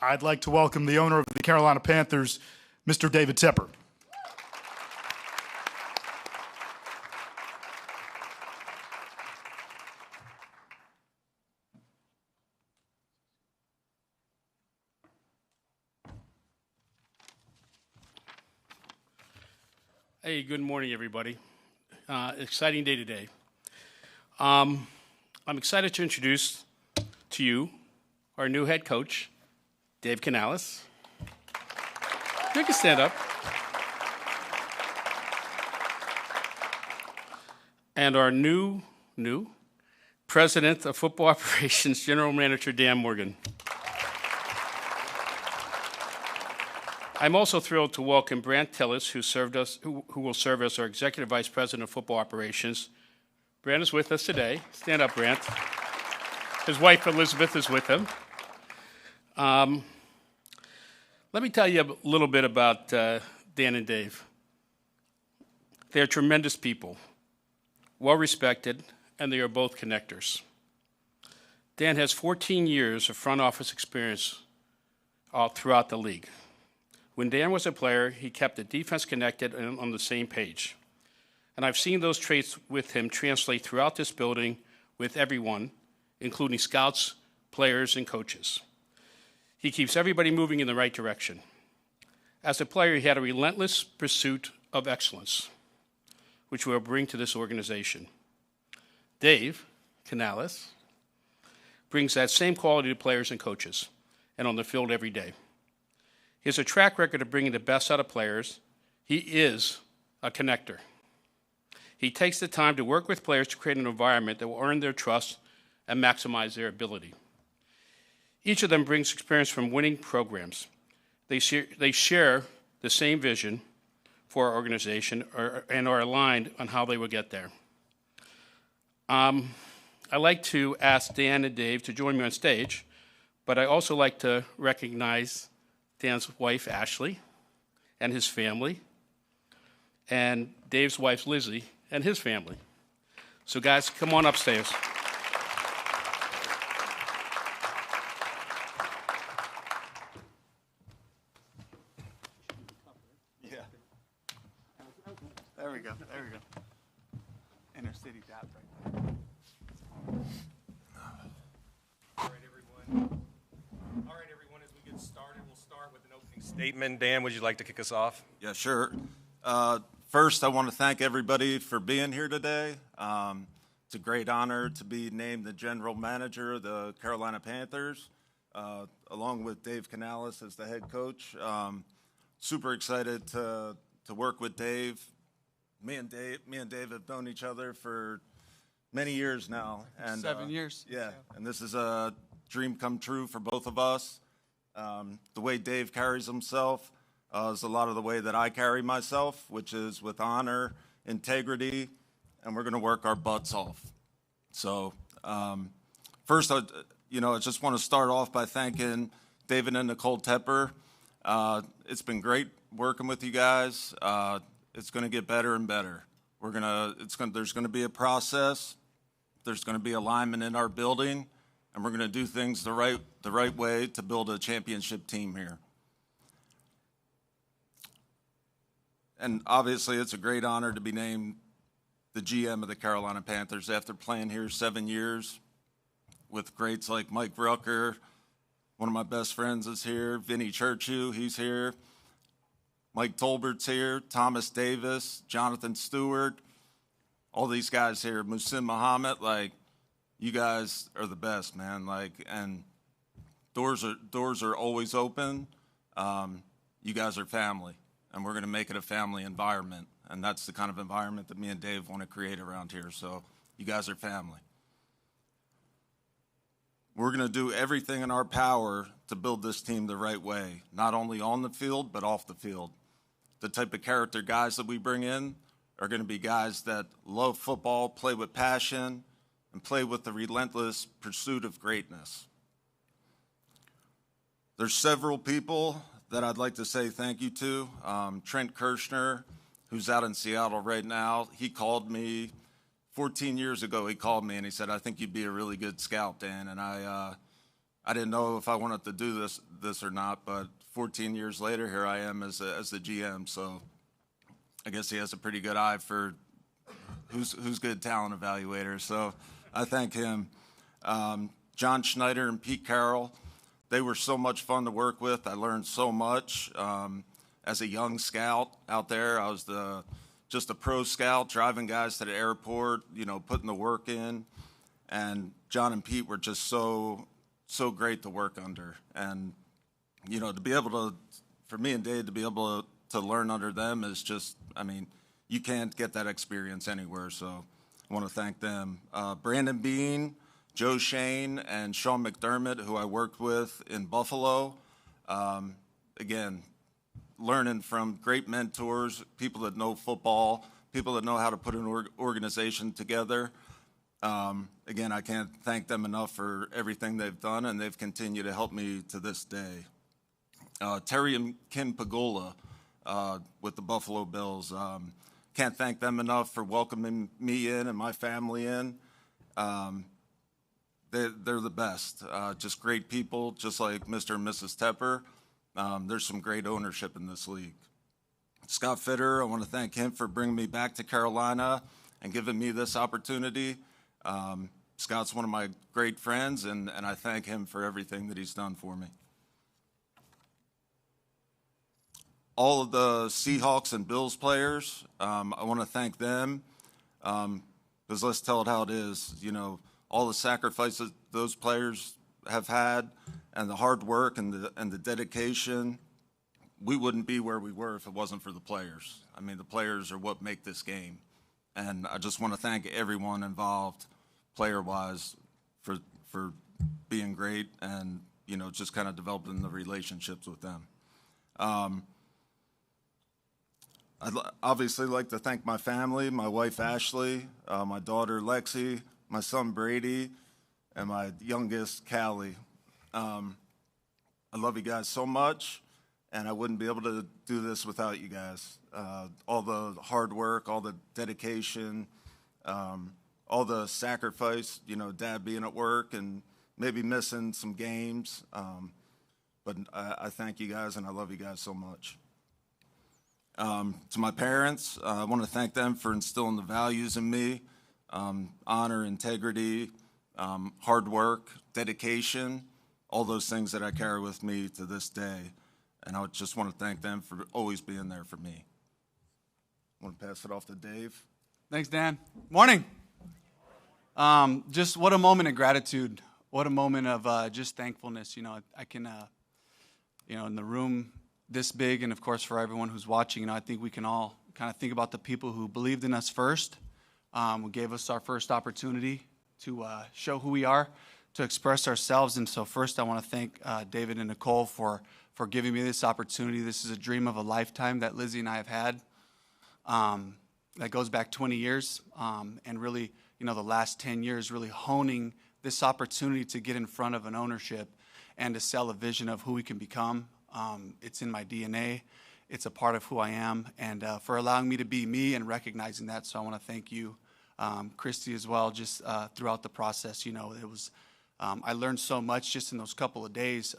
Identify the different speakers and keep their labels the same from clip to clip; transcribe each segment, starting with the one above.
Speaker 1: I'd like to welcome the owner of the Carolina Panthers, Mr. David Tepper.
Speaker 2: Hey, good morning, everybody. Exciting day today. I'm excited to introduce to you our new head coach, Dave Canales. You can stand up. And our new President of Football Operations, General Manager Dan Morgan. I'm also thrilled to welcome Brant Tillis, who will serve as our Executive Vice President of Football Operations. Brant is with us today. Stand up, Brant. His wife, Elizabeth, is with him. Let me tell you a little bit about Dan and Dave. They are tremendous people, well-respected, and they are both connectors. Dan has 14 years of front office experience all throughout the league. When Dan was a player, he kept the defense connected and on the same page. And I've seen those traits with him translate throughout this building with everyone, including scouts, players, and coaches. He keeps everybody moving in the right direction. As a player, he had a relentless pursuit of excellence, which we'll bring to this organization. Dave Canales brings that same quality to players and coaches and on the field every day. He has a track record of bringing the best out of players. He is a connector. He takes the time to work with players to create an environment that will earn their trust and maximize their ability. Each of them brings experience from winning programs. They share the same vision for our organization and are aligned on how they will get there. I'd like to ask Dan and Dave to join me on stage, but I also like to recognize Dan's wife, Ashley, and his family, and Dave's wife, Lizzie, and his family. So guys, come on upstairs.
Speaker 3: Yeah. There we go. Inner city dap right there.
Speaker 4: All right, everyone, as we get started, we'll start with an opening statement. Dan, would you like to kick us off?
Speaker 3: Yeah, sure. First, I want to thank everybody for being here today. It's a great honor to be named the general manager of the Carolina Panthers, along with Dave Canales as the head coach. Super excited to work with Dave. Me and Dave have known each other for many years now. And
Speaker 5: 7 years.
Speaker 3: Yeah, and this is a dream come true for both of us. The way Dave carries himself is a lot of the way that I carry myself, which is with honor, integrity, and we're going to work our butts off. So first, I just want to start off by thanking David and Nicole Tepper. It's been great working with you guys. It's going to get better and better. There's going to be a process. There's going to be alignment in our building, and we're going to do things the right way to build a championship team here. And obviously, it's a great honor to be named the GM of the Carolina Panthers after playing here 7 years with greats like Mike Rucker. One of my best friends is here. Vinny Churchu, he's here. Mike Tolbert's here. Thomas Davis, Jonathan Stewart, all these guys here. Musim Muhammad, you guys are the best, man. And doors are always open. You guys are family, and we're going to make it a family environment. And that's the kind of environment that me and Dave want to create around here. So you guys are family. We're going to do everything in our power to build this team the right way, not only on the field, but off the field. The type of character guys that we bring in are going to be guys that love football, play with passion, and play with the relentless pursuit of greatness. There's several people that I'd like to say thank you to. Trent Kirshner, who's out in Seattle right now, he called me 14 years ago. He called me and he said, "I think you'd be a really good scout, Dan." And I I didn't know if I wanted to do this or not, but 14 years later, here I am as the GM. So I guess he has a pretty good eye for who's good talent evaluator. So I thank him. John Schneider and Pete Carroll, they were so much fun to work with. I learned so much. As a young scout out there, I was just a pro scout, driving guys to the airport, putting the work in. And John and Pete were just so great to work under. And, to be able to, for me and Dave, to be able to learn under them is just, you can't get that experience anywhere. So I want to thank them. Brandon Bean, Joe Shane, and Sean McDermott, who I worked with in Buffalo. Again, learning from great mentors, people that know football, people that know how to put an organization together. Again, I can't thank them enough for everything they've done, and they've continued to help me to this day. Terry and Kim Pagola with the Buffalo Bills. Can't thank them enough for welcoming me in and my family in. They're the best. Just great people, just like Mr. and Mrs. Tepper. There's some great ownership in this league. Scott Fitter, I want to thank him for bringing me back to Carolina and giving me this opportunity. Scott's one of my great friends, and I thank him for everything that he's done for me. All of the Seahawks and Bills players, I want to thank them, because let's tell it how it is. All the sacrifices those players have had, and the hard work and the dedication, we wouldn't be where we were if it wasn't for the players. The players are what make this game. And I just want to thank everyone involved, player-wise, for being great and, just kind of developing the relationships with them. I'd obviously like to thank my family, my wife Ashley, my daughter Lexi, my son Brady, and my youngest Callie. I love you guys so much, and I wouldn't be able to do this without you guys. All the hard work, all the dedication, all the sacrifice, Dad being at work and maybe missing some games. But I thank you guys, and I love you guys so much. To my parents, I want to thank them for instilling the values in me, honor, integrity, hard work, dedication, all those things that I carry with me to this day. And I just want to thank them for always being there for me. I want to pass it off to Dave.
Speaker 5: Thanks, Dan. Morning. Just what a moment of gratitude. What a moment of just thankfulness. I can, in the room this big, and of course for everyone who's watching, I think we can all kind of think about the people who believed in us first, who gave us our first opportunity to show who we are, to express ourselves. And so first I want to thank David and Nicole for giving me this opportunity. This is a dream of a lifetime that Lizzie and I have had that goes back 20 years, and really, the last 10 years really honing this opportunity to get in front of an ownership and to sell a vision of who we can become. It's in my DNA. It's a part of who I am, and for allowing me to be me and recognizing that. So I want to thank you, Christy, as well, just throughout the process. It was, I learned so much just in those couple of days,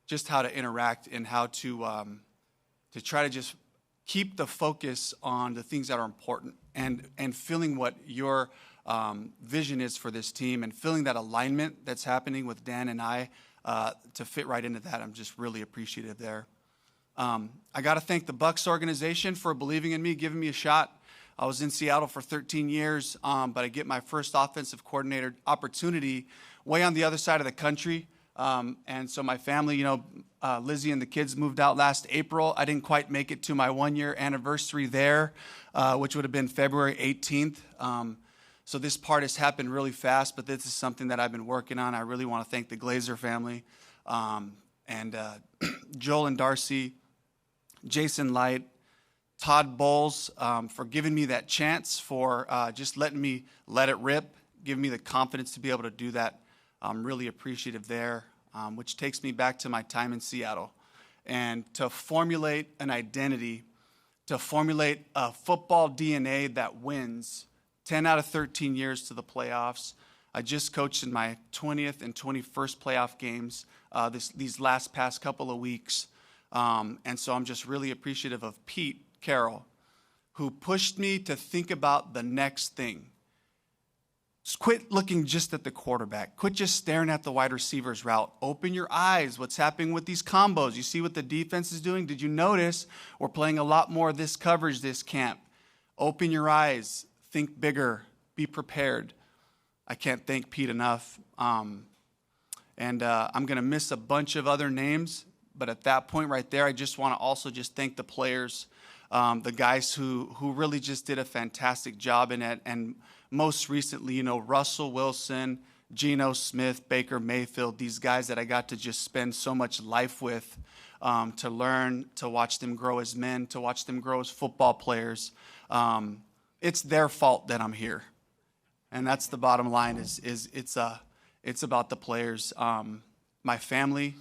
Speaker 5: just how to interact and how to try to just keep the focus on the things that are important and feeling what your vision is for this team and feeling that alignment that's happening with Dan and I to fit right into that. I'm just really appreciative there. I got to thank the Bucs organization for believing in me, giving me a shot. I was in Seattle for 13 years, but I get my first offensive coordinator opportunity way on the other side of the country. And so my family, Lizzie and the kids moved out last April. I didn't quite make it to my 1-year anniversary there, which would have been February 18th. So this part has happened really fast, but this is something that I've been working on. I really want to thank the Glazer family, and Joel and Darcy, Jason Light, Todd Bowles, for giving me that chance, for just letting me let it rip, giving me the confidence to be able to do that. I'm really appreciative there, which takes me back to my time in Seattle. And to formulate an identity, to formulate a football DNA that wins 10 out of 13 years to the playoffs, I just coached in my 20th and 21st playoff games these past couple of weeks. And so I'm just really appreciative of Pete Carroll, who pushed me to think about the next thing. Just quit looking just at the quarterback. Quit just staring at the wide receiver's route. Open your eyes. What's happening with these combos? You see what the defense is doing? Did you notice we're playing a lot more of this coverage this camp? Open your eyes. Think bigger. Be prepared. I can't thank Pete enough. I'm going to miss a bunch of other names, but at that point right there, I just want to also just thank the players, the guys who really just did a fantastic job in it. And most recently, Russell Wilson, Geno Smith, Baker Mayfield, these guys that I got to just spend so much life with, to learn, to watch them grow as men, to watch them grow as football players. It's their fault that I'm here. And that's the bottom line is it's about the players. My family,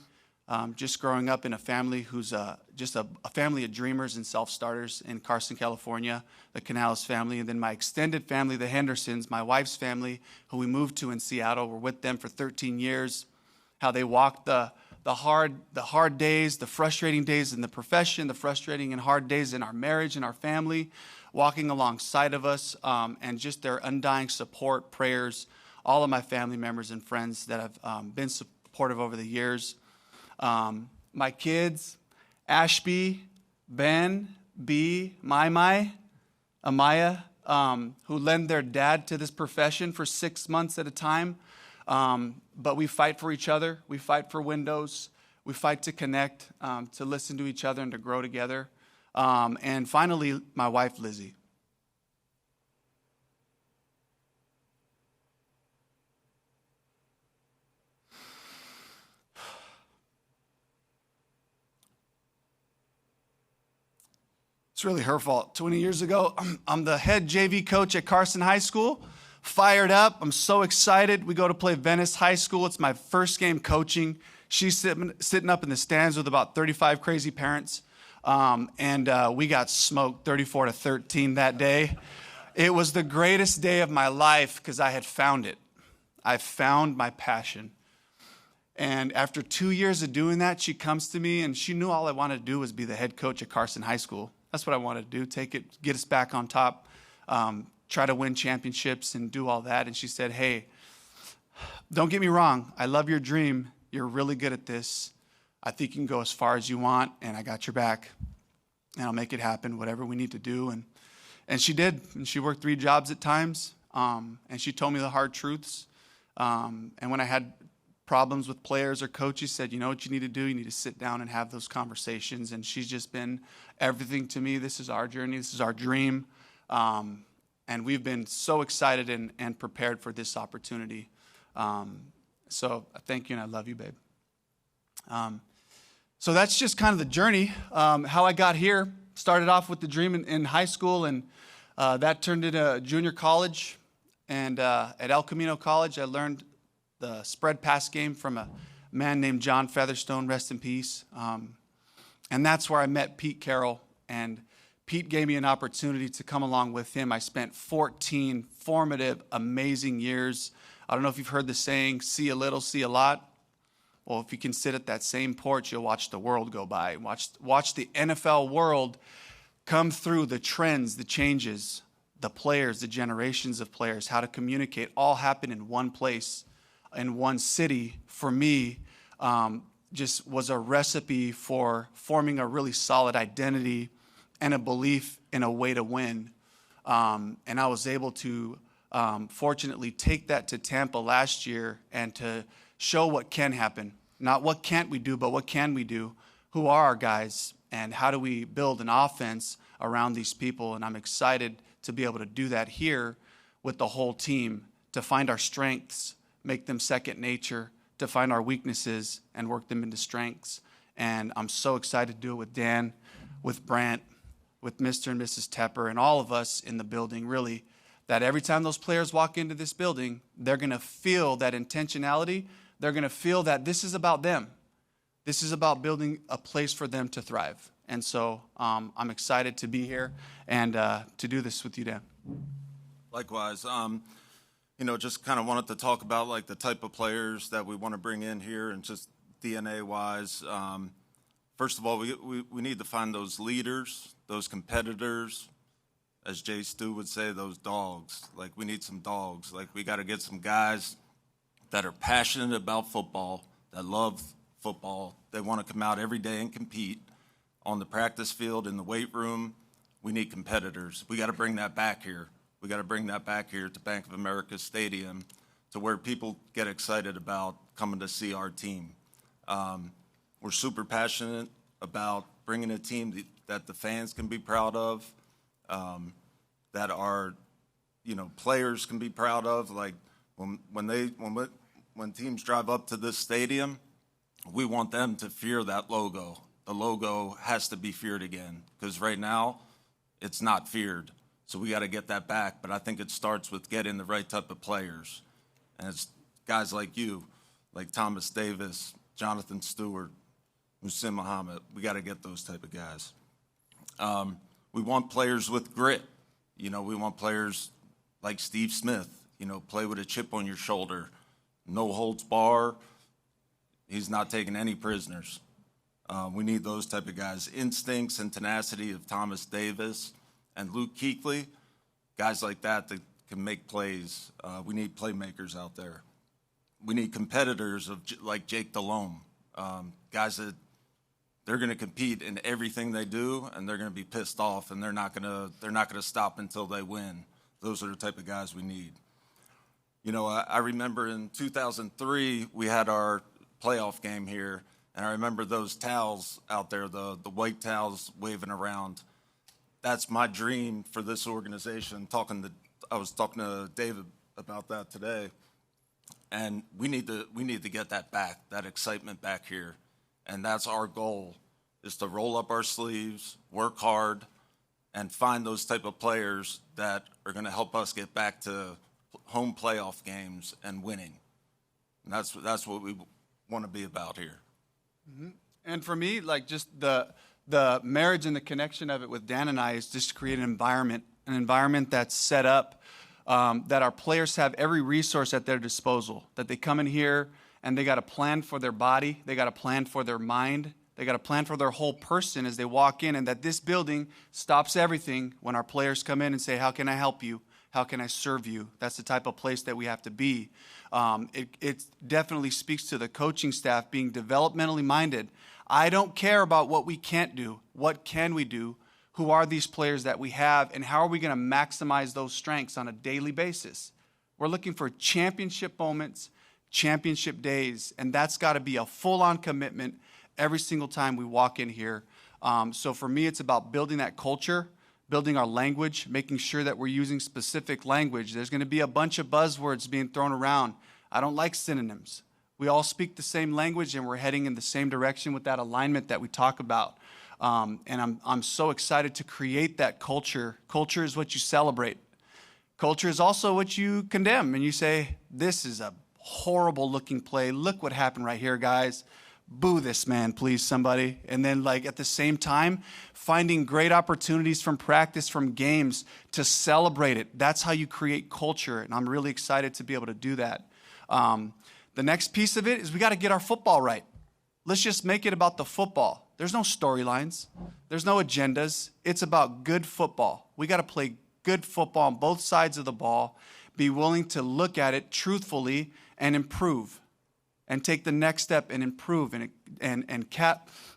Speaker 5: just growing up in a family who's just a family of dreamers and self-starters in Carson, California, the Canales family, and then my extended family, the Hendersons, my wife's family, who we moved to in Seattle. We're with them for 13 years. How they walked the hard days, the frustrating days in the profession, the frustrating and hard days in our marriage and our family, walking alongside of us, and just their undying support, prayers, all of my family members and friends that have been supportive over the years. My kids, Ashby, Ben, B, Mai, Amaya, who lend their dad to this profession for 6 months at a time. But we fight for each other. We fight for windows. We fight to connect, to listen to each other and to grow together. And finally, my wife, Lizzie. It's really her fault. 20 years ago, I'm the head JV coach at Carson High School. Fired up. I'm so excited. We go to play Venice High School. It's my first game coaching. She's sitting up in the stands with about 35 crazy parents. And we got smoked 34-13 that day. It was the greatest day of my life because I had found it. I found my passion. And after 2 years of doing that, she comes to me, and she knew all I wanted to do was be the head coach at Carson High School. That's what I wanted to do, take it, get us back on top, try to win championships and do all that. And she said, hey, don't get me wrong. I love your dream. You're really good at this. I think you can go as far as you want, and I got your back. And I'll make it happen, whatever we need to do. And she did. And she worked 3 jobs at times. And she told me the hard truths. And when I had problems with players or coaches, said, you know what you need to do? You need to sit down and have those conversations. And she's just been everything to me. This is our journey. This is our dream. And we've been so excited and prepared for this opportunity. So I thank you, and I love you, babe. So that's just kind of the journey, how I got here. Started off with the dream in high school, and that turned into junior college. And at El Camino College, I learned the spread pass game from a man named John Featherstone, rest in peace. And that's where I met Pete Carroll. And Pete gave me an opportunity to come along with him. I spent 14 formative, amazing years. I don't know if you've heard the saying, see a little, see a lot. Well, if you can sit at that same porch, you'll watch the world go by. Watch the NFL world come through, the trends, the changes, the players, the generations of players, how to communicate, all happen in one place, in one city. For me, just was a recipe for forming a really solid identity and a belief in a way to win. And I was able to, fortunately, take that to Tampa last year and to show what can happen. Not what can't we do, but what can we do? Who are our guys? And how do we build an offense around these people? And I'm excited to be able to do that here with the whole team, to find our strengths, make them second nature, to find our weaknesses and work them into strengths. And I'm so excited to do it with Dan, with Brant, with Mr. and Mrs. Tepper, and all of us in the building, really, that every time those players walk into this building, they're going to feel that intentionality. They're going to feel that this is about them. This is about building a place for them to thrive. And so I'm excited to be here and to do this with you, Dan.
Speaker 3: Likewise. just kind of wanted to talk about like the type of players that we want to bring in here and just DNA wise. First of all, we need to find those leaders, those competitors, as Jay Stu would say, those dogs. Like, we need some dogs. Like, we got to get some guys that are passionate about football, that love football. They want to come out every day and compete on the practice field, in the weight room. We need competitors. We got to bring that back here. We got to bring that back here to Bank of America Stadium, to where people get excited about coming to see our team. We're super passionate about bringing a team that the fans can be proud of, that our, players can be proud of. Like, when teams drive up to this stadium, we want them to fear that logo. The logo has to be feared again, because right now it's not feared. So we got to get that back. But I think it starts with getting the right type of players. And it's guys like you, like Thomas Davis, Jonathan Stewart, Musim Muhammad. We got to get those type of guys. We want players with grit. We want players like Steve Smith, play with a chip on your shoulder, no holds bar. He's not taking any prisoners. We need those type of guys. Instincts and tenacity of Thomas Davis and Luke Kuechly, guys like that can make plays. We need playmakers out there. We need competitors like Jake Delhomme, guys that they're going to compete in everything they do, and they're going to be pissed off, and they're not going to stop until they win. Those are the type of guys we need. I remember in 2003 we had our playoff game here, and I remember those towels out there, the white towels waving around. That's my dream for this organization. I was talking to David about that today, and we need to get that back, that excitement back here. And that's our goal, is to roll up our sleeves, work hard, and find those type of players that are going to help us get back to home playoff games and winning. And that's what we want to be about here.
Speaker 5: Mm-hmm. And for me, like, just the marriage and the connection of it with Dan and I is just to create an environment that's set up, that our players have every resource at their disposal, that they come in here and they got a plan for their body, they got a plan for their mind, they got a plan for their whole person as they walk in, and that this building stops everything when our players come in and say, how can I help you? How can I serve you? That's the type of place that we have to be. It definitely speaks to the coaching staff being developmentally minded. I don't care about what we can't do. What can we do? Who are these players that we have, and how are we going to maximize those strengths on a daily basis? We're looking for championship moments, championship days, and that's got to be a full-on commitment every single time we walk in here. So for me, it's about building that culture, building our language, making sure that we're using specific language. There's going to be a bunch of buzzwords being thrown around. I don't like synonyms. We all speak the same language, and we're heading in the same direction with that alignment that we talk about. And I'm so excited to create that culture. Culture is what you celebrate. Culture is also what you condemn, and you say, this is a horrible looking play. Look what happened right here, guys. Boo this man, please, somebody. And then, like, at the same time, finding great opportunities from practice, from games, to celebrate it. That's how you create culture, and I'm really excited to be able to do that. The next piece of it is we got to get our football right. Let's just make it about the football. There's no storylines. There's no agendas. It's about good football. We got to play good football on both sides of the ball, be willing to look at it truthfully and improve, and take the next step and improve, and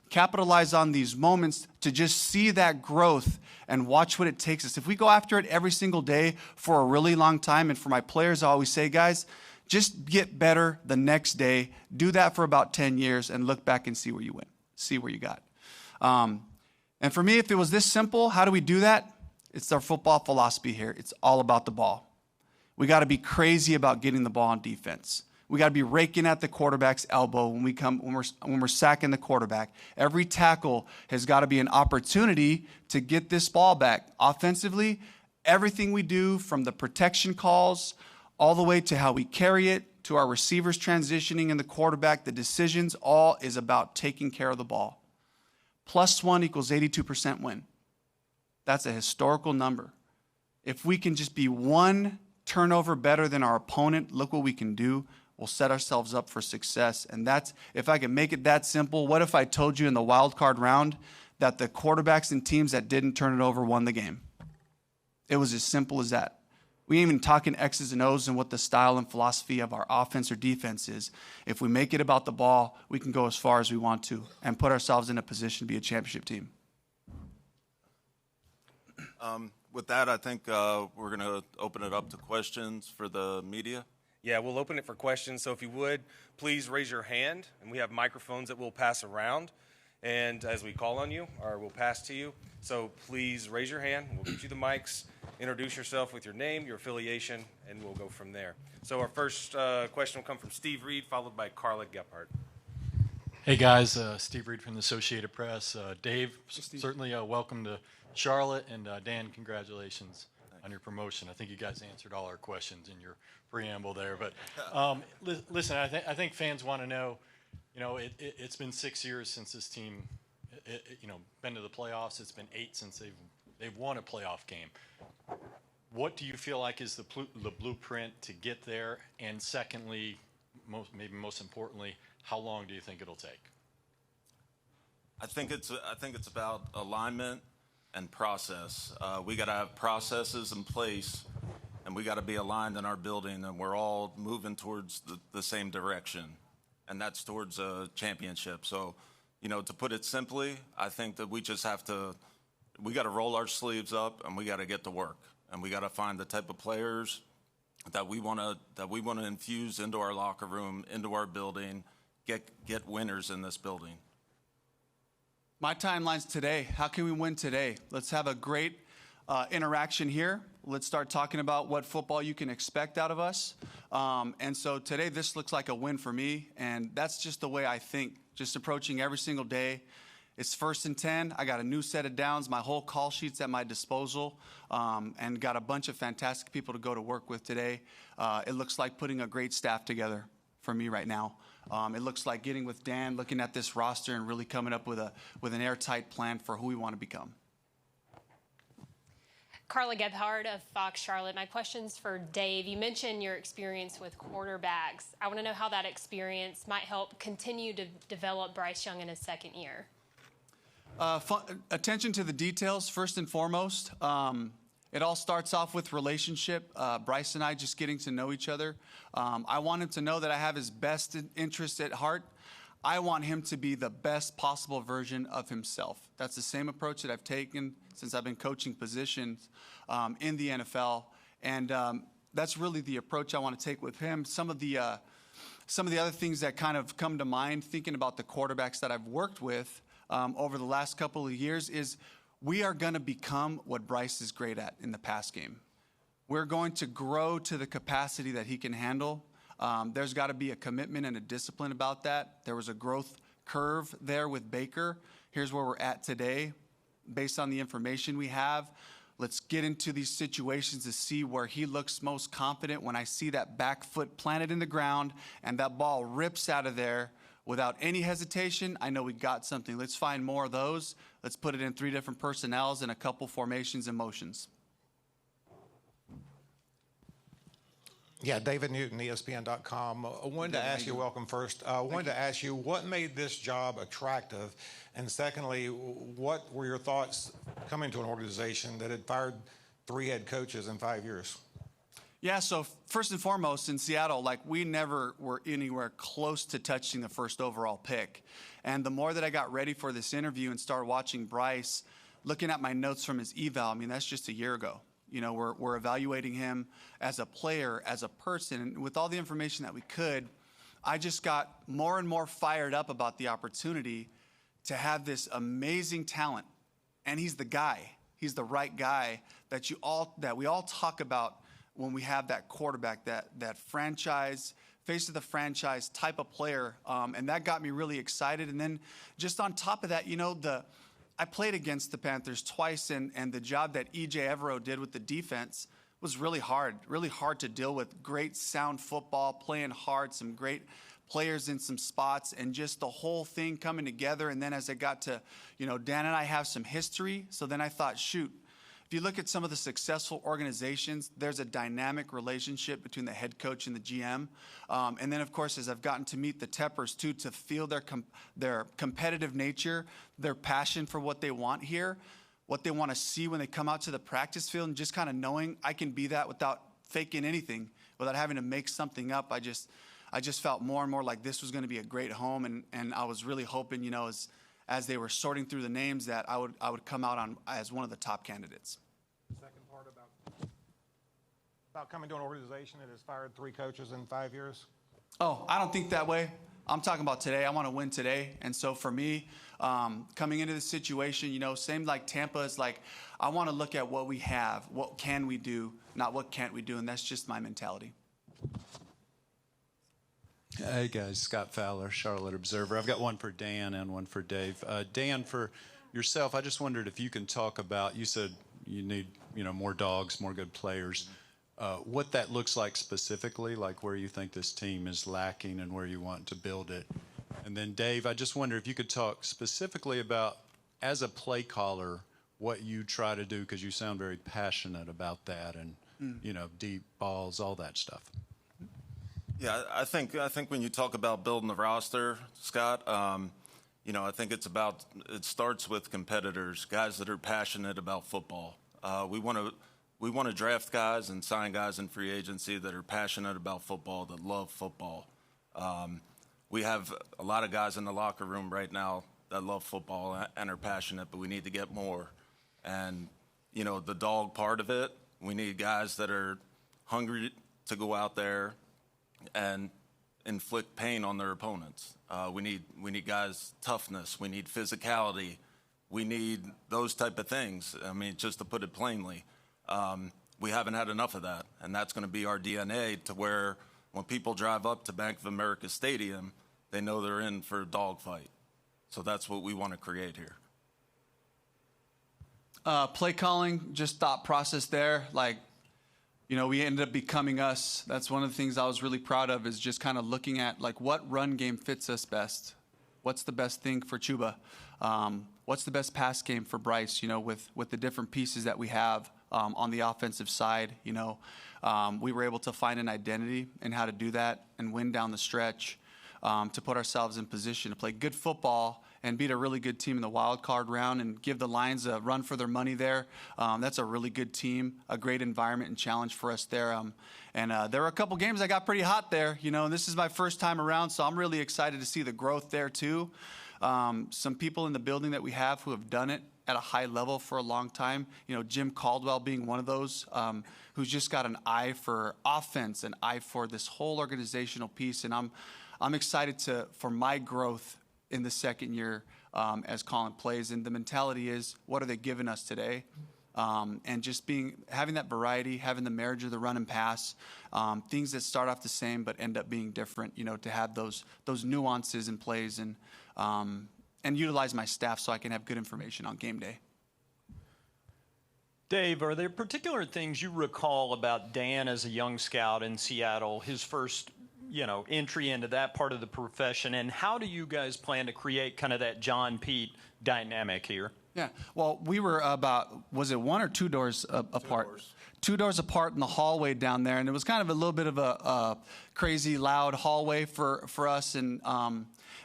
Speaker 5: capitalize on these moments to just see that growth and watch what it takes us. If we go after it every single day for a really long time, and for my players, I always say, guys, just get better the next day. Do that for about 10 years and look back and see where you went, see where you got. And for me, if it was this simple, how do we do that? It's our football philosophy here. It's all about the ball. We got to be crazy about getting the ball on defense. We got to be raking at the quarterback's elbow when we're sacking the quarterback. Every tackle has got to be an opportunity to get this ball back. Offensively, everything we do, from the protection calls all the way to how we carry it, to our receivers transitioning and the quarterback, the decisions, all is about taking care of the ball. +1 equals 82% win. That's a historical number. If we can just be one turnover better than our opponent, look what we can do. We'll set ourselves up for success. And that's, if I can make it that simple, what if I told you in the wild card round that the quarterbacks and teams that didn't turn it over won the game? It was as simple as that. We ain't even talking X's and O's and what the style and philosophy of our offense or defense is. If we make it about the ball, we can go as far as we want to and put ourselves in a position to be a championship team.
Speaker 3: With that, I think we're going to open it up to questions for the media.
Speaker 4: Yeah, we'll open it for questions. So if you would, please raise your hand, and we have microphones that we'll pass around. And as we call on you, or we'll pass to you, so please raise your hand. We'll get you the mics. Introduce yourself with your name, your affiliation, and we'll go from there. So our first question will come from Steve Reed, followed by Carla Gephardt.
Speaker 6: Hey guys, Steve Reed from the Associated Press. Dave, certainly welcome to Charlotte, and Dan, congratulations on your promotion. I think you guys answered all our questions in your preamble there. But listen, I think fans want to know. You know, it's been 6 years since this team, been to the playoffs. It's been 8 since they've won a playoff game. What do you feel like is the blueprint to get there? And secondly, maybe most importantly, how long do you think it'll take?
Speaker 3: I think it's about alignment and process. We got to have processes in place, and we got to be aligned in our building, and we're all moving towards the same direction, and that's towards a championship. So, to put it simply, I think that we just we got to roll our sleeves up, and we got to get to work, and we got to find the type of players that we want to infuse into our locker room, into our building, get winners in this building.
Speaker 5: My timeline's today. How can we win today? Let's have a great interaction here. Let's start talking about what football you can expect out of us. And so today, this looks like a win for me, and that's just the way I think, just approaching every single day. It's 1st and 10. I got a new set of downs. My whole call sheet's at my disposal, and got a bunch of fantastic people to go to work with today. It looks like putting a great staff together for me right now. It looks like getting with Dan, looking at this roster, and really coming up with an airtight plan for who we want to become.
Speaker 7: Carla Gebhardt of Fox Charlotte. My question's for Dave. You mentioned your experience with quarterbacks. I want to know how that experience might help continue to develop Bryce Young in his second year.
Speaker 5: Attention to the details, first and foremost. It all starts off with relationship. Bryce and I just getting to know each other. I want him to know that I have his best interest at heart. I want him to be the best possible version of himself. That's the same approach that I've taken since I've been coaching positions in the NFL. And that's really the approach I want to take with him. Some of the other things that kind of come to mind thinking about the quarterbacks that I've worked with over the last couple of years is we are going to become what Bryce is great at in the pass game. We're going to grow to the capacity that he can handle. There's got to be a commitment and a discipline about that. There was a growth curve there with Baker. Here's where we're at today. Based on the information we have, let's get into these situations to see where he looks most confident. When I see that back foot planted in the ground and that ball rips out of there without any hesitation, I know we got something. Let's find more of those. Let's put it in 3 different personnels and a couple formations and motions.
Speaker 8: Yeah, David Newton, ESPN.com. I wanted to ask you, welcome first. I wanted to ask you what made this job attractive? And secondly, what were your thoughts coming to an organization that had fired 3 head coaches in 5 years?
Speaker 5: Yeah, so first and foremost, in Seattle, we never were anywhere close to touching the first overall pick. And the more that I got ready for this interview and started watching Bryce, looking at my notes from his eval, that's just a year ago. We're evaluating him as a player, as a person. And with all the information that we could, I just got more and more fired up about the opportunity to have this amazing talent. And he's the guy. He's the right guy that we all talk about when we have that quarterback, that franchise, face of the franchise type of player. And that got me really excited. And then just on top of that, I played against the Panthers twice, and the job that E.J. Evero did with the defense was really hard to deal with. Great sound football, playing hard, some great players in some spots, and just the whole thing coming together. And then as I got to, Dan and I have some history, so then I thought, shoot, if you look at some of the successful organizations, there's a dynamic relationship between the head coach and the GM. And then, of course, as I've gotten to meet the Teppers, too, to feel their competitive nature, their passion for what they want here, what they want to see when they come out to the practice field, and just kind of knowing I can be that without faking anything, without having to make something up. I just felt more and more like this was going to be a great home, and I was really hoping, you know, as they were sorting through the names, that I would come out as one of the top candidates.
Speaker 8: Second part about coming to an organization that has fired 3 coaches in 5 years?
Speaker 5: Oh, I don't think that way. I'm talking about today. I want to win today. And so for me, coming into this situation, you know, same like Tampa, is like, I want to look at what we have, what can we do, not what can't we do. And that's just my mentality.
Speaker 9: Hey guys, Scott Fowler, Charlotte Observer. I've got one for Dan and one for Dave. Dan, for yourself, I just wondered if you can talk about, you said you need, you know, more dogs, more good players. What that looks like specifically, like where you think this team is lacking and where you want to build it. And then Dave, I just wonder if you could talk specifically about, as a play caller, what you try to do, because you sound very passionate about that, and you know, deep balls, all that stuff.
Speaker 3: Yeah, I think when you talk about building the roster, Scott, you know, I think it starts with competitors, guys that are passionate about football. We want to draft guys and sign guys in free agency that are passionate about football, that love football. We have a lot of guys in the locker room right now that love football and are passionate, but we need to get more. And, you know, the dog part of it, we need guys that are hungry to go out there and inflict pain on their opponents. We need guys' toughness. We need physicality. We need those type of things. I mean, just to put it plainly, we haven't had enough of that, and that's going to be our DNA, to where when people drive up to Bank of America Stadium, they know they're in for a dogfight. So that's what we want to create here.
Speaker 5: Play calling, just thought process there, like, you know, we ended up becoming us. That's one of the things I was really proud of, is just kind of looking at, like, what run game fits us best. What's the best thing for Chuba? What's the best pass game for Bryce, you know, with the different pieces that we have on the offensive side, you know. We were able to find an identity in how to do that and win down the stretch, to put ourselves in position to play good football and beat a really good team in the wild card round and give the Lions a run for their money there. That's a really good team, a great environment and challenge for us there. And there were a couple games that got pretty hot there, you know, and this is my first time around, so I'm really excited to see the growth there too. Some people in the building that we have who have done it at a high level for a long time, you know, Jim Caldwell being one of those, who's just got an eye for offense, an eye for this whole organizational piece. And I'm excited for my growth in the second year as calling plays. And the mentality is, what are they giving us today? And just having that variety, having the marriage of the run and pass, things that start off the same but end up being different, you know, to have those nuances in plays, and utilize my staff so I can have good information on game day.
Speaker 10: Dave, are there particular things you recall about Dan as a young scout in Seattle, his first, you know, entry into that part of the profession, and how do you guys plan to create kind of that John Pete dynamic here?
Speaker 5: Yeah, well, we were about, was it 1 or 2 doors apart? 2 doors apart in the hallway down there, and it was kind of a little bit of a crazy, loud hallway for us. And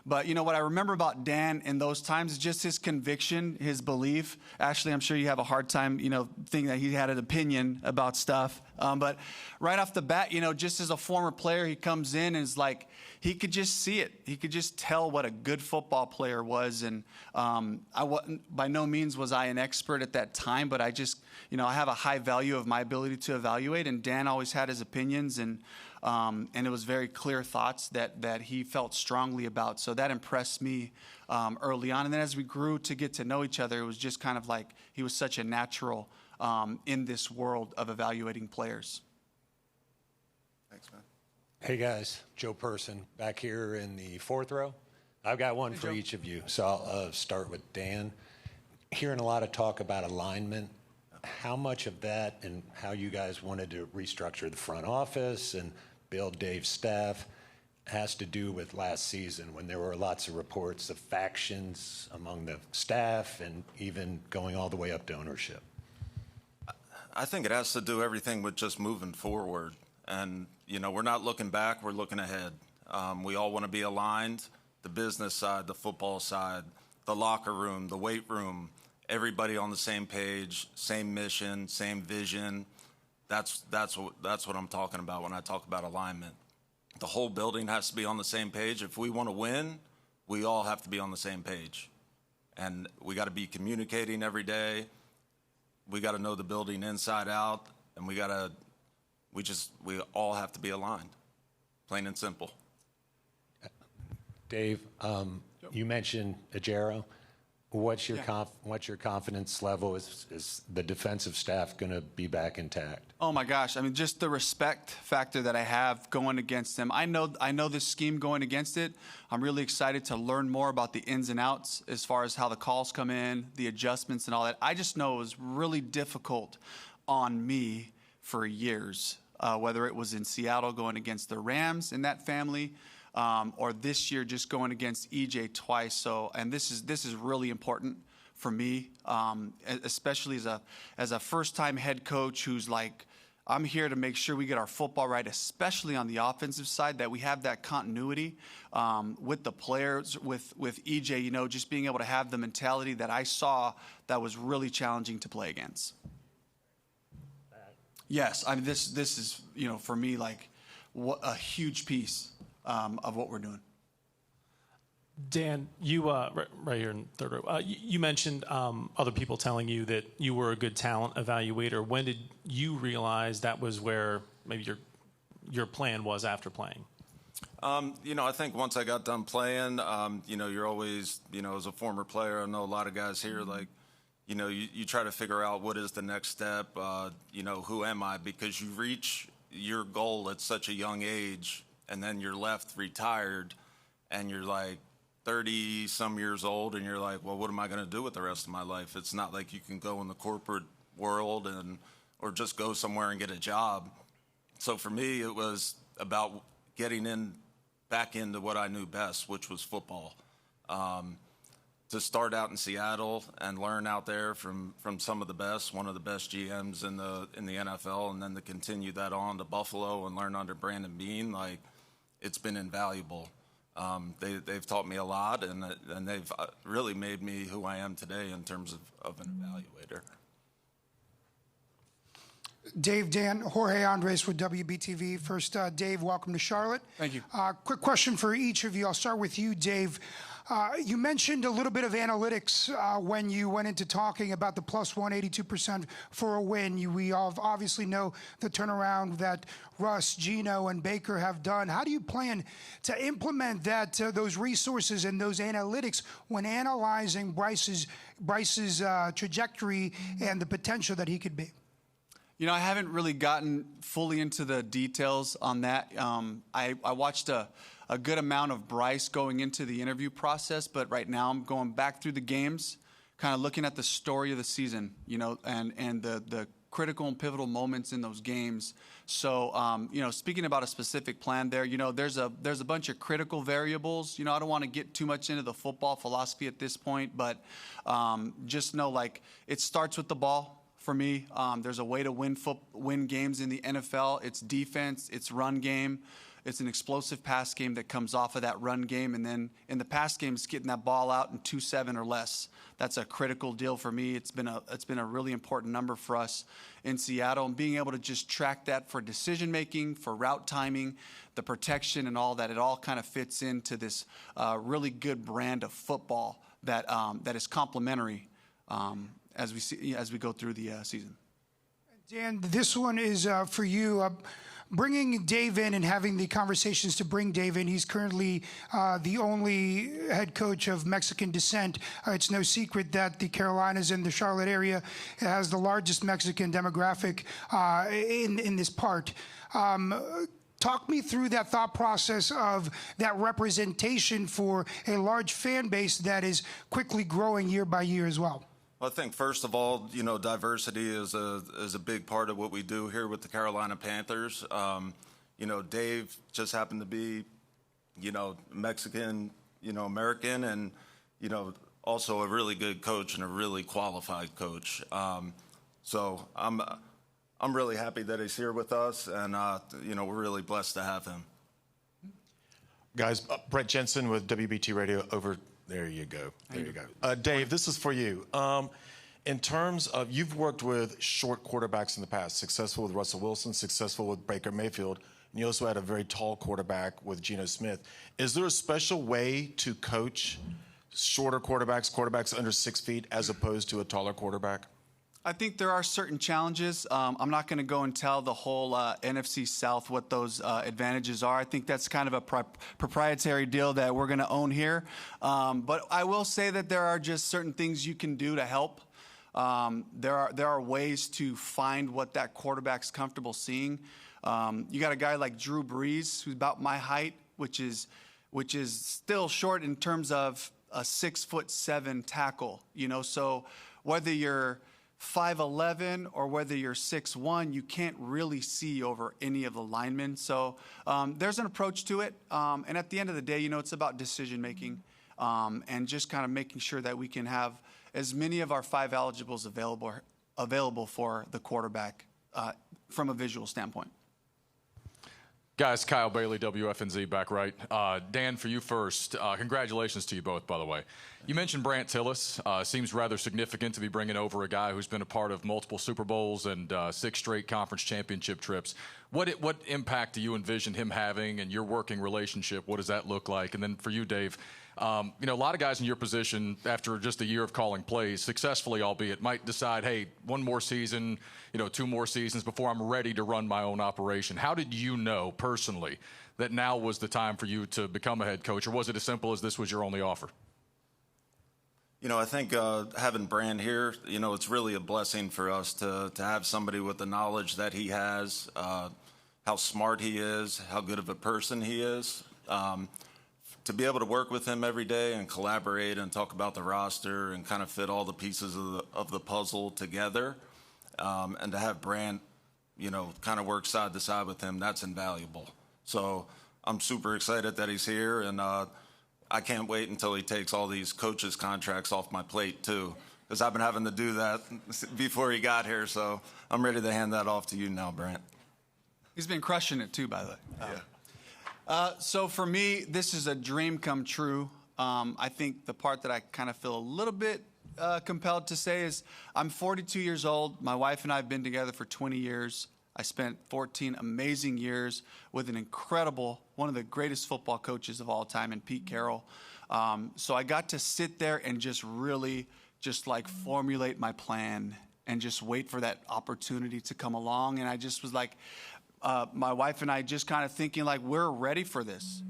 Speaker 5: but you know what I remember about Dan in those times is just his conviction, his belief. Ashley, I'm sure you have a hard time, you know, thinking that he had an opinion about stuff. But right off the bat, you know, just as a former player, he comes in and is like, he could just see it. He could just tell what a good football player was. And by no means was I an expert at that time, but I just, you know, I have a high value of my ability to evaluate. And Dan always had his opinions, and it was very clear thoughts that he felt strongly about. So that impressed me early on. And then as we grew to get to know each other, it was just kind of like he was such a natural in this world of evaluating players.
Speaker 3: Thanks, man.
Speaker 11: Hey guys, Joe Person back here in the 4th row. I've got one for each of you, so I'll start with Dan. Hearing a lot of talk about alignment, how much of that and how you guys wanted to restructure the front office and build Dave's staff has to do with last season, when there were lots of reports of factions among the staff and even going all the way up to ownership?
Speaker 3: I think it has to do everything with just moving forward. And, we're not looking back, we're looking ahead. We all want to be aligned, the business side, the football side, the locker room, the weight room, everybody on the same page, same mission, same vision. That's what I'm talking about when I talk about alignment. The whole building has to be on the same page. If we want to win, we all have to be on the same page. And we got to be communicating every day. We got to know the building inside out, and we all have to be aligned, plain and simple.
Speaker 11: Dave, you mentioned Ajero. What's your confidence level? Is the defensive staff going to be back intact?
Speaker 5: Oh my gosh! I mean, just the respect factor that I have going against them. I know this scheme going against it. I'm really excited to learn more about the ins and outs as far as how the calls come in, the adjustments, and all that. I just know it was really difficult on me for years, whether it was in Seattle going against the Rams in that family. Or this year just going against EJ twice. So, and this is really important for me, especially as a first-time head coach who's like, I'm here to make sure we get our football right, especially on the offensive side, that we have that continuity with the players, with EJ, just being able to have the mentality that I saw that was really challenging to play against. Yes, I mean, this is, for me, like a huge piece of what we're doing.
Speaker 12: Dan, you right here in third row. You mentioned other people telling you that you were a good talent evaluator. When did you realize that was where maybe your plan was after playing?
Speaker 3: I think once I got done playing, you're always, as a former player, I know a lot of guys here, like, you try to figure out what is the next step. Who am I? Because you reach your goal at such a young age, and then you're left retired, and you're like 30 some years old, and you're like, well, what am I going to do with the rest of my life? It's not like you can go in the corporate world or just go somewhere and get a job. So for me, it was about getting back into what I knew best, which was football. To start out in Seattle and learn out there from some of the best, one of the best GMs in the NFL, and then to continue that on to Buffalo and learn under Brandon Beane, like, it's been invaluable. They've taught me a lot, and they've really made me who I am today in terms of an evaluator.
Speaker 13: Dave, Dan, Jorge Andres with WBTV. First, Dave, welcome to Charlotte.
Speaker 5: Thank you.
Speaker 13: Quick question for each of you. I'll start with you, Dave. You mentioned a little bit of analytics when you went into talking about the plus 182% for a win. We all obviously know the turnaround that Russ, Gino, and Baker have done. How do you plan to implement those resources and those analytics when analyzing Bryce's trajectory and the potential that he could be?
Speaker 5: I haven't really gotten fully into the details on that. I watched a good amount of Bryce going into the interview process, but right now I'm going back through the games, kind of looking at the story of the season, and the critical and pivotal moments in those games. So, speaking about a specific plan there, there's a bunch of critical variables. I don't want to get too much into the football philosophy at this point, but just know, like, it starts with the ball. For me, there's a way to win games in the NFL. It's defense, it's run game, it's an explosive pass game that comes off of that run game, and then in the pass game, it's getting that ball out in 2-7 or less. That's a critical deal for me. It's been a really important number for us in Seattle, and being able to just track that for decision making, for route timing, the protection, and all that. It all kind of fits into this really good brand of football that is complementary. As we go through the season.
Speaker 13: Dan, this one is for you. Bringing Dave in and having the conversations to bring Dave in. He's currently the only head coach of Mexican descent. It's no secret that the Carolinas and the Charlotte area has the largest Mexican demographic in this part. Talk me through that thought process of that representation for a large fan base that is quickly growing year by year as well.
Speaker 3: Well, I think first of all, diversity is a big part of what we do here with the Carolina Panthers. Dave just happened to be, Mexican, American, and also a really good coach and a really qualified coach. So I'm really happy that he's here with us, and we're really blessed to have him.
Speaker 14: Guys, Brett Jensen with WBT Radio over. There you go. There you go. Dave, this is for you. In terms of, you've worked with short quarterbacks in the past, successful with Russell Wilson, successful with Baker Mayfield, and you also had a very tall quarterback with Geno Smith. Is there a special way to coach shorter quarterbacks under 6 feet, as opposed to a taller quarterback?
Speaker 5: I think there are certain challenges. I'm not going to go and tell the whole NFC South what those advantages are. I think that's kind of a proprietary deal that we're going to own here. But I will say that there are just certain things you can do to help. There are ways to find what that quarterback's comfortable seeing. You got a guy like Drew Brees, who's about my height, which is still short in terms of a 6'7" tackle. So whether you're 5'11" or whether you're 6'1", you can't really see over any of the linemen. So there's an approach to it. And at the end of the day, it's about decision making and just kind of making sure that we can have as many of our 5 eligibles available for the quarterback from a visual standpoint.
Speaker 15: Guys, Kyle Bailey, WFNZ, back right. Dan, for you first. Congratulations to you both, by the way. You mentioned Brant Tillis. Seems rather significant to be bringing over a guy who's been a part of multiple Super Bowls and 6 straight conference championship trips. What impact do you envision him having and your working relationship? What does that look like? And then for you, Dave, a lot of guys in your position, after just a year of calling plays, successfully albeit, might decide, hey, 1 more season, 2 more seasons before I'm ready to run my own operation. How did you know personally that now was the time for you to become a head coach, or was it as simple as this was your only offer?
Speaker 3: I think having Brand here, it's really a blessing for us to have somebody with the knowledge that he has, how smart he is, how good of a person he is. To be able to work with him every day and collaborate and talk about the roster and kind of fit all the pieces of the puzzle together, and to have Brand, kind of work side to side with him, that's invaluable. So I'm super excited that he's here, and I can't wait until he takes all these coaches' contracts off my plate, too, because I've been having to do that before he got here. So I'm ready to hand that off to you now, Brant.
Speaker 5: He's been crushing it, too, by the way.
Speaker 3: Yeah.
Speaker 5: So for me, this is a dream come true. I think the part that I kind of feel a little bit compelled to say is I'm 42 years old. My wife and I have been together for 20 years. I spent 14 amazing years with an incredible, one of the greatest football coaches of all time in Pete Carroll. So I got to sit there and just really formulate my plan and just wait for that opportunity to come along. And I just was like, my wife and I just kind of thinking like, we're ready for this,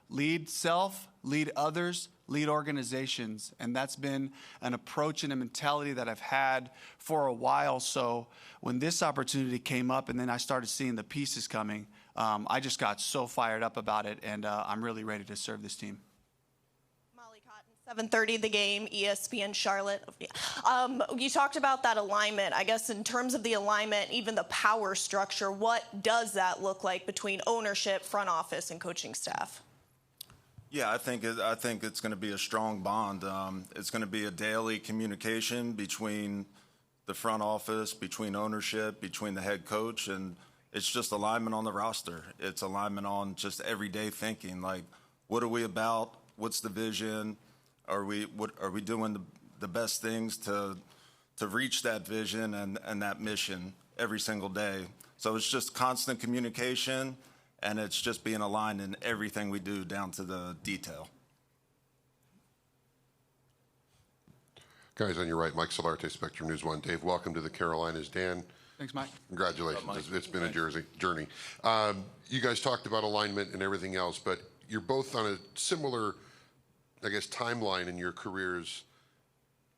Speaker 5: lead self, lead others, lead organizations. And that's been an approach and a mentality that I've had for a while. So when this opportunity came up and then I started seeing the pieces coming, I just got so fired up about it. And I'm really ready to serve this team.
Speaker 16: 7:30 The Game, ESPN Charlotte. You talked about that alignment. I guess in terms of the alignment, even the power structure, what does that look like between ownership, front office, and coaching staff?
Speaker 3: Yeah, I think it's going to be a strong bond. It's going to be a daily communication between the front office, between ownership, between the head coach, and it's just alignment on the roster. It's alignment on just everyday thinking. Like, what are we about? What's the vision? Are we doing the best things to reach that vision and that mission every single day? So it's just constant communication, and it's just being aligned in everything we do down to the detail.
Speaker 17: Guys on your right, Mike Solarte, Spectrum News 1. Dave, welcome to the Carolinas. Dan.
Speaker 5: Thanks, Mike.
Speaker 17: Congratulations. Mike? It's been a journey. You guys talked about alignment and everything else, but you're both on a similar, I guess, timeline in your careers.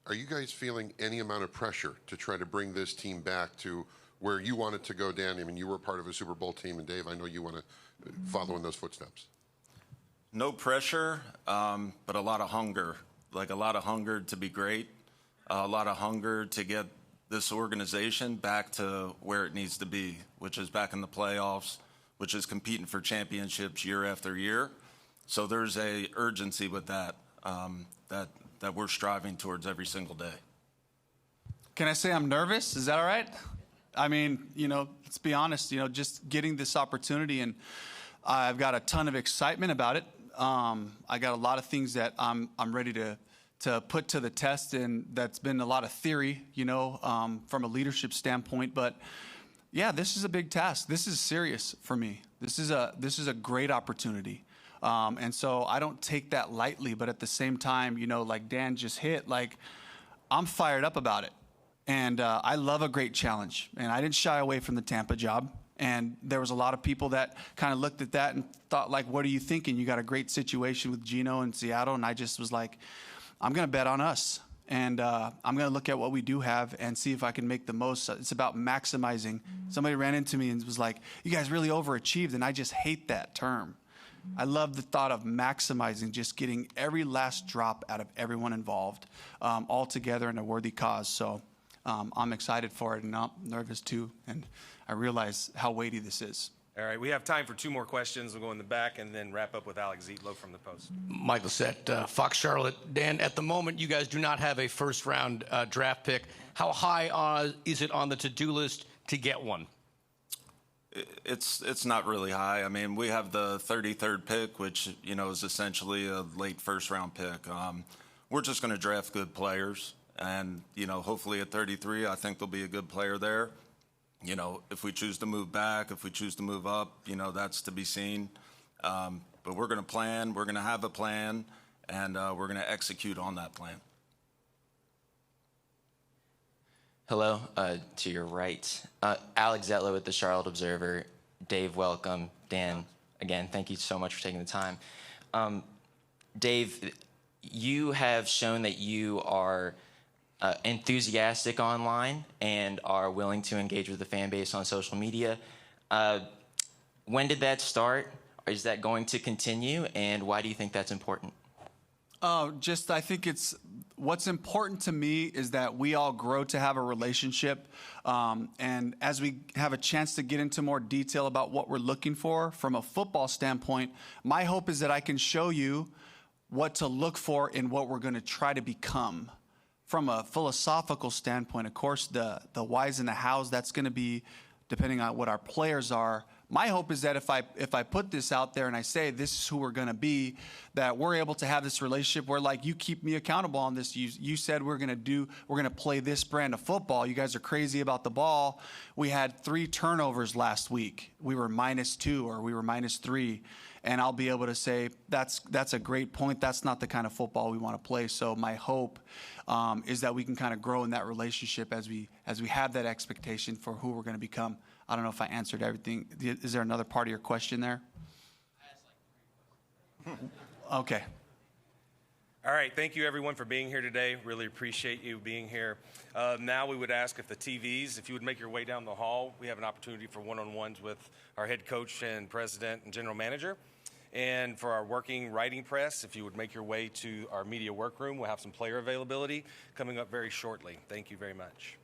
Speaker 17: Are you guys feeling any amount of pressure to try to bring this team back to where you wanted to go, Dan? I mean, you were part of a Super Bowl team, and Dave, I know you want to follow in those footsteps.
Speaker 3: No pressure, but a lot of hunger. Like a lot of hunger to be great, a lot of hunger to get this organization back to where it needs to be, which is back in the playoffs, which is competing for championships year after year. So there's a urgency with that, that we're striving towards every single day.
Speaker 5: Can I say I'm nervous? Is that all right? I mean, let's be honest, just getting this opportunity, and I've got a ton of excitement about it. I got a lot of things that I'm ready to put to the test, and that's been a lot of theory, from a leadership standpoint. But yeah, this is a big task. This is serious for me. This is a great opportunity. And so I don't take that lightly, but at the same time, like Dan just hit, I'm fired up about it. And I love a great challenge. And I didn't shy away from the Tampa job. And there was a lot of people that kind of looked at that and thought, what are you thinking? You got a great situation with Geno in Seattle. And I just was like, I'm going to bet on us. And I'm going to look at what we do have and see if I can make the most. It's about maximizing. Somebody ran into me and was like, you guys really overachieved. And I just hate that term. I love the thought of maximizing, just getting every last drop out of everyone involved, all together in a worthy cause. So I'm excited for it, and I'm nervous too. And I realize how weighty this is.
Speaker 4: All right, we have time for 2 more questions. We'll go in the back and then wrap up with Alex Zietlow from the Post.
Speaker 18: Michael Sett, Fox Charlotte. Dan, at the moment, you guys do not have a first-round draft pick. How high is it on the to-do list to get one?
Speaker 3: It's not really high. I mean, we have the 33rd pick, which, is essentially a late first-round pick. We're just going to draft good players. And, hopefully at 33, I think there'll be a good player there. If we choose to move back, if we choose to move up, that's to be seen. But we're going to plan, we're going to have a plan, and we're going to execute on that plan.
Speaker 19: Hello, to your right. Alex Zietlow with the Charlotte Observer. Dave, welcome. Dan, again, thank you so much for taking the time. Dave, you have shown that you are enthusiastic online and are willing to engage with the fan base on social media. When did that start? Is that going to continue? And why do you think that's important?
Speaker 5: I think what's important to me is that we all grow to have a relationship. And as we have a chance to get into more detail about what we're looking for from a football standpoint, my hope is that I can show you what to look for in what we're going to try to become. From a philosophical standpoint, of course, the whys and the hows, that's going to be depending on what our players are. My hope is that if I put this out there and I say this is who we're going to be, that we're able to have this relationship where, you keep me accountable on this. You said we're going to play this brand of football. You guys are crazy about the ball. We had 3 turnovers last week. We were -2 or we were -3. And I'll be able to say that's a great point. That's not the kind of football we want to play. So my hope is that we can kind of grow in that relationship as we have that expectation for who we're going to become. I don't know if I answered everything. Is there another part of your question there? Okay.
Speaker 4: All right, thank you everyone for being here today. Really appreciate you being here. Now we would ask if the TVs, if you would make your way down the hall, we have an opportunity for one-on-ones with our head coach and president and general manager. And for our working writing press, if you would make your way to our media workroom, we'll have some player availability coming up very shortly. Thank you very much.